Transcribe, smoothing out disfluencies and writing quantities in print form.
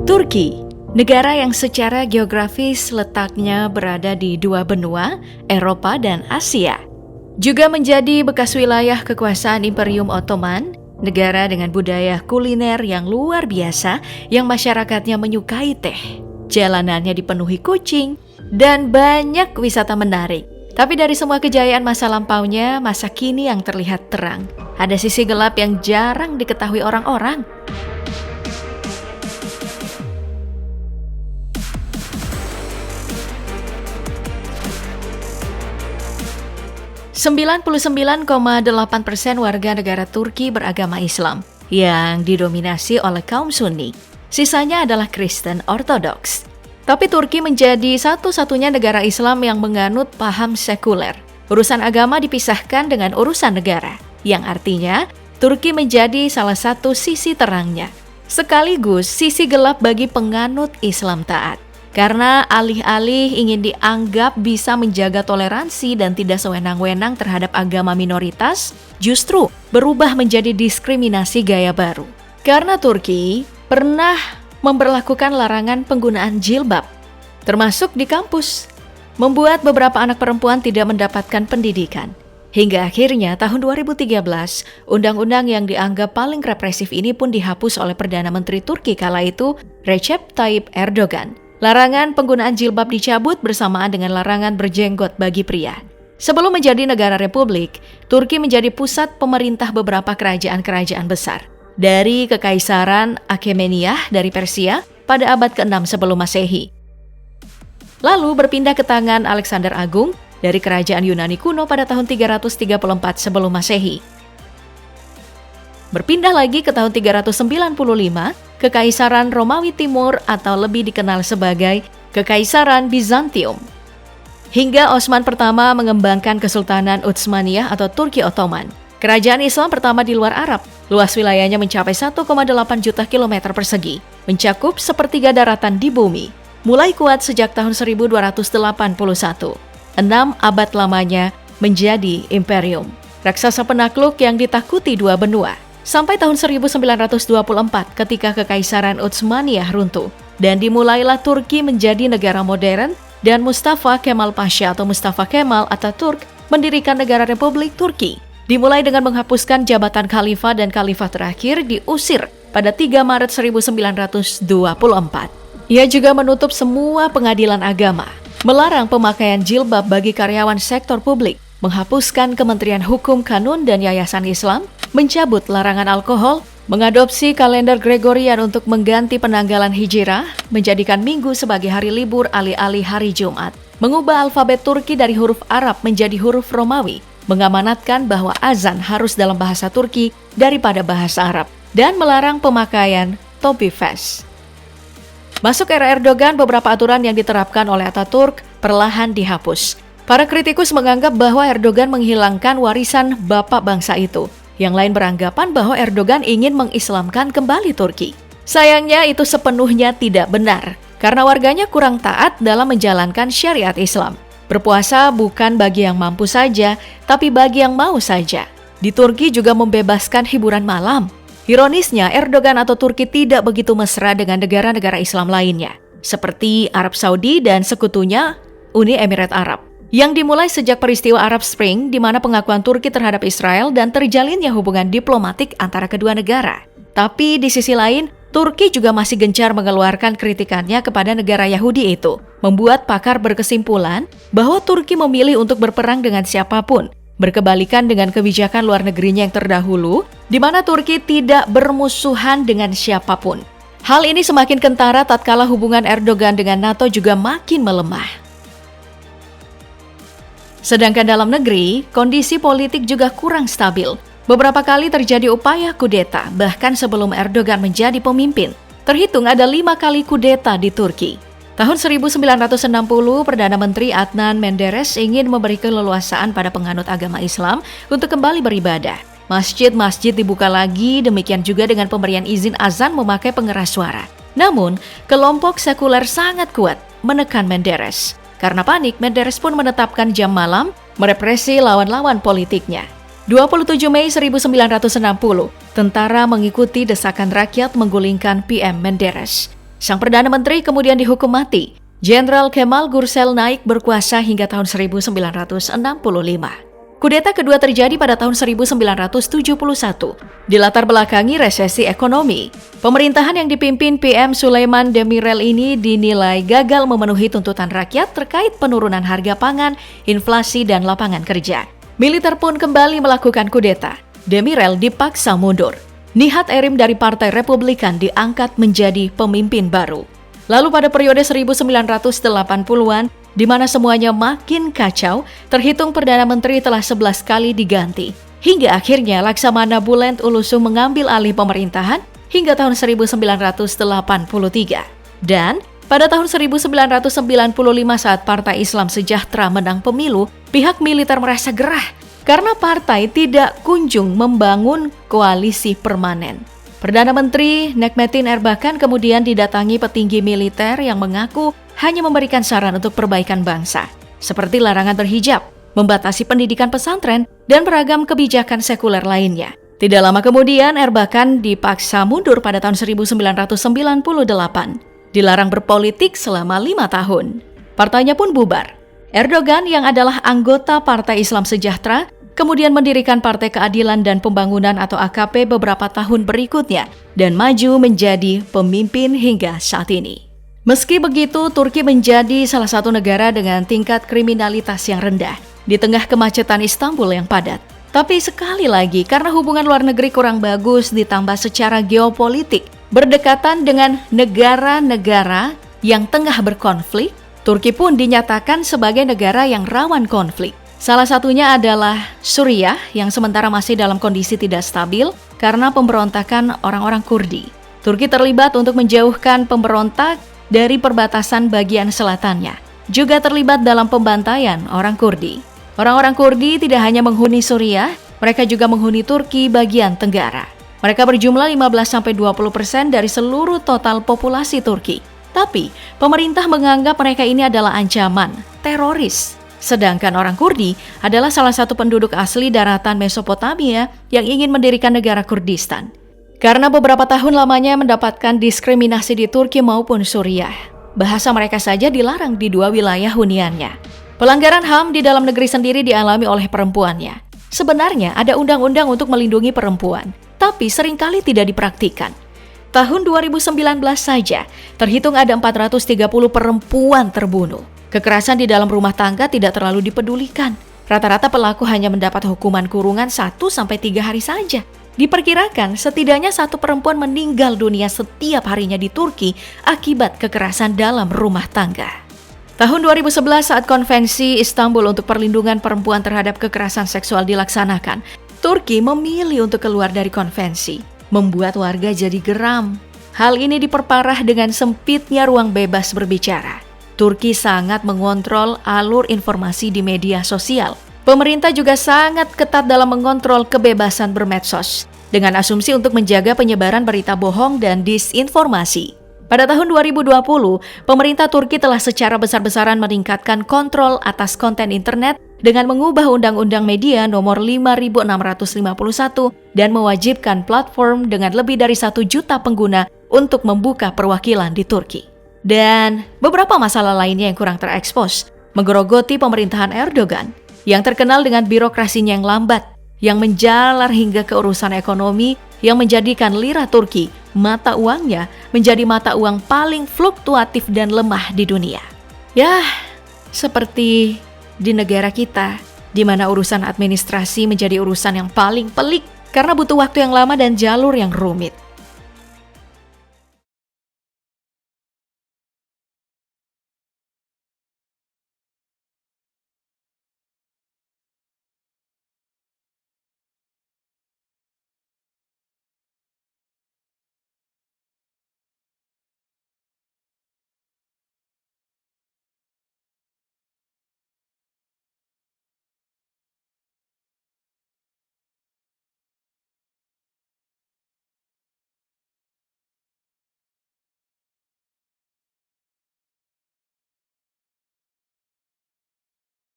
Turki, negara yang secara geografis letaknya berada di dua benua, Eropa dan Asia, juga menjadi bekas wilayah kekuasaan Imperium Ottoman, negara dengan budaya kuliner yang luar biasa yang masyarakatnya menyukai teh. Jalanannya dipenuhi kucing dan banyak wisata menarik. Tapi dari semua kejayaan masa lampaunya, masa kini yang terlihat terang. Ada sisi gelap yang jarang diketahui orang-orang. 99,8% warga negara Turki beragama Islam yang didominasi oleh kaum Sunni. Sisanya adalah Kristen Ortodoks. Tapi Turki menjadi satu-satunya negara Islam yang menganut paham sekuler. Urusan agama dipisahkan dengan urusan negara, yang artinya Turki menjadi salah satu sisi terangnya, sekaligus sisi gelap bagi penganut Islam taat. Karena alih-alih ingin dianggap bisa menjaga toleransi dan tidak sewenang-wenang terhadap agama minoritas, justru berubah menjadi diskriminasi gaya baru. Karena Turki pernah memberlakukan larangan penggunaan jilbab, termasuk di kampus, membuat beberapa anak perempuan tidak mendapatkan pendidikan. Hingga akhirnya tahun 2013, undang-undang yang dianggap paling represif ini pun dihapus oleh Perdana Menteri Turki kala itu, Recep Tayyip Erdogan. Larangan penggunaan jilbab dicabut bersamaan dengan larangan berjenggot bagi pria. Sebelum menjadi negara republik, Turki menjadi pusat pemerintah beberapa kerajaan-kerajaan besar. Dari Kekaisaran Achaemenid dari Persia pada abad ke-6 sebelum Masehi. Lalu berpindah ke tangan Alexander Agung dari kerajaan Yunani kuno pada tahun 334 sebelum Masehi. Berpindah lagi ke tahun 395, Kekaisaran Romawi Timur atau lebih dikenal sebagai Kekaisaran Bizantium. Hingga Osman pertama mengembangkan Kesultanan Utsmaniyah atau Turki Ottoman. Kerajaan Islam pertama di luar Arab. Luas wilayahnya mencapai 1,8 juta kilometer persegi, mencakup sepertiga daratan di bumi. Mulai kuat sejak tahun 1281. 6 abad lamanya menjadi imperium. Raksasa penakluk yang ditakuti dua benua. Sampai tahun 1924 ketika Kekaisaran Utsmaniyah runtuh dan dimulailah Turki menjadi negara modern dan Mustafa Kemal Pasha atau Mustafa Kemal Atatürk mendirikan negara Republik Turki. Dimulai dengan menghapuskan jabatan khalifah dan khalifah terakhir diusir pada 3 Maret 1924. Ia juga menutup semua pengadilan agama, melarang pemakaian jilbab bagi karyawan sektor publik, menghapuskan Kementerian Hukum, Kanun, dan Yayasan Islam, mencabut larangan alkohol, mengadopsi kalender Gregorian untuk mengganti penanggalan Hijrah, menjadikan Minggu sebagai hari libur alih-alih hari Jumat, mengubah alfabet Turki dari huruf Arab menjadi huruf Romawi, mengamanatkan bahwa azan harus dalam bahasa Turki daripada bahasa Arab, dan melarang pemakaian topi fes. Masuk era Erdogan, beberapa aturan yang diterapkan oleh Atatürk perlahan dihapus. Para kritikus menganggap bahwa Erdogan menghilangkan warisan bapak bangsa itu. Yang lain beranggapan bahwa Erdogan ingin mengislamkan kembali Turki. Sayangnya itu sepenuhnya tidak benar, karena warganya kurang taat dalam menjalankan syariat Islam. Berpuasa bukan bagi yang mampu saja, tapi bagi yang mau saja. Di Turki juga membebaskan hiburan malam. Ironisnya, Erdogan atau Turki tidak begitu mesra dengan negara-negara Islam lainnya, seperti Arab Saudi dan sekutunya Uni Emirat Arab, yang dimulai sejak peristiwa Arab Spring di mana pengakuan Turki terhadap Israel dan terjalinnya hubungan diplomatik antara kedua negara. Tapi di sisi lain, Turki juga masih gencar mengeluarkan kritikannya kepada negara Yahudi itu, membuat pakar berkesimpulan bahwa Turki memilih untuk berperang dengan siapapun, berkebalikan dengan kebijakan luar negerinya yang terdahulu, di mana Turki tidak bermusuhan dengan siapapun. Hal ini semakin kentara tatkala hubungan Erdogan dengan NATO juga makin melemah. Sedangkan dalam negeri, kondisi politik juga kurang stabil. Beberapa kali terjadi upaya kudeta, bahkan sebelum Erdogan menjadi pemimpin. Terhitung ada 5 kali kudeta di Turki. Tahun 1960, Perdana Menteri Adnan Menderes ingin memberi keleluasaan pada penganut agama Islam untuk kembali beribadah. Masjid-masjid dibuka lagi, demikian juga dengan pemberian izin azan memakai pengeras suara. Namun, kelompok sekuler sangat kuat menekan Menderes. Karena panik, Menderes pun menetapkan jam malam, merepresi lawan-lawan politiknya. 27 Mei 1960, Tentara mengikuti desakan rakyat menggulingkan PM Menderes. Sang Perdana Menteri kemudian dihukum mati. Jenderal Kemal Gursel naik berkuasa hingga tahun 1965. Kudeta kedua terjadi pada tahun 1971, dilatar belakangi resesi ekonomi. Pemerintahan yang dipimpin PM Sulaiman Demirel ini dinilai gagal memenuhi tuntutan rakyat terkait penurunan harga pangan, inflasi, dan lapangan kerja. Militer pun kembali melakukan kudeta. Demirel dipaksa mundur. Nihat Erim dari Partai Republikan diangkat menjadi pemimpin baru. Lalu pada periode 1980-an, di mana semuanya makin kacau, terhitung Perdana Menteri telah 11 kali diganti. Hingga akhirnya Laksamana Bulent Ulusung mengambil alih pemerintahan hingga tahun 1983. Dan pada tahun 1995 saat Partai Islam Sejahtera menang pemilu, pihak militer merasa gerah karena partai tidak kunjung membangun koalisi permanen. Perdana Menteri Nekmettin Erbakan kemudian didatangi petinggi militer yang mengaku hanya memberikan saran untuk perbaikan bangsa, seperti larangan berhijab, membatasi pendidikan pesantren, dan beragam kebijakan sekuler lainnya. Tidak lama kemudian, Erbakan dipaksa mundur pada tahun 1998, dilarang berpolitik selama 5 tahun. Partainya pun bubar. Erdogan yang adalah anggota Partai Islam Sejahtera kemudian mendirikan Partai Keadilan dan Pembangunan atau AKP beberapa tahun berikutnya dan maju menjadi pemimpin hingga saat ini. Meski begitu, Turki menjadi salah satu negara dengan tingkat kriminalitas yang rendah di tengah kemacetan Istanbul yang padat. Tapi sekali lagi, karena hubungan luar negeri kurang bagus ditambah secara geopolitik berdekatan dengan negara-negara yang tengah berkonflik, Turki pun dinyatakan sebagai negara yang rawan konflik. Salah satunya adalah Suriah yang sementara masih dalam kondisi tidak stabil karena pemberontakan orang-orang Kurdi. Turki terlibat untuk menjauhkan pemberontak dari perbatasan bagian selatannya. Juga terlibat dalam pembantaian orang Kurdi. Orang-orang Kurdi tidak hanya menghuni Suriah, mereka juga menghuni Turki bagian tenggara. Mereka berjumlah 15-20% dari seluruh total populasi Turki. Tapi, pemerintah menganggap mereka ini adalah ancaman, teroris. Sedangkan orang Kurdi adalah salah satu penduduk asli daratan Mesopotamia yang ingin mendirikan negara Kurdistan. Karena beberapa tahun lamanya mendapatkan diskriminasi di Turki maupun Suriah, bahasa mereka saja dilarang di 2 wilayah huniannya. Pelanggaran HAM di dalam negeri sendiri dialami oleh perempuannya. Sebenarnya ada undang-undang untuk melindungi perempuan, tapi seringkali tidak dipraktikkan. Tahun 2019 saja, terhitung ada 430 perempuan terbunuh. Kekerasan di dalam rumah tangga tidak terlalu dipedulikan. Rata-rata pelaku hanya mendapat hukuman kurungan 1-3 hari saja. Diperkirakan setidaknya 1 perempuan meninggal dunia setiap harinya di Turki akibat kekerasan dalam rumah tangga. Tahun 2011 saat Konvensi Istanbul untuk perlindungan perempuan terhadap kekerasan seksual dilaksanakan, Turki memilih untuk keluar dari konvensi, membuat warga jadi geram. Hal ini diperparah dengan sempitnya ruang bebas berbicara. Turki sangat mengontrol alur informasi di media sosial. Pemerintah juga sangat ketat dalam mengontrol kebebasan bermedsos, dengan asumsi untuk menjaga penyebaran berita bohong dan disinformasi. Pada tahun 2020, pemerintah Turki telah secara besar-besaran meningkatkan kontrol atas konten internet dengan mengubah Undang-Undang Media Nomor 5651 dan mewajibkan platform dengan lebih dari 1 juta pengguna untuk membuka perwakilan di Turki. Dan beberapa masalah lainnya yang kurang terekspos, menggerogoti pemerintahan Erdogan, yang terkenal dengan birokrasinya yang lambat, yang menjalar hingga ke urusan ekonomi, yang menjadikan lira Turki, mata uangnya, menjadi mata uang paling fluktuatif dan lemah di dunia. Ya, seperti di negara kita, di mana urusan administrasi menjadi urusan yang paling pelik, karena butuh waktu yang lama dan jalur yang rumit.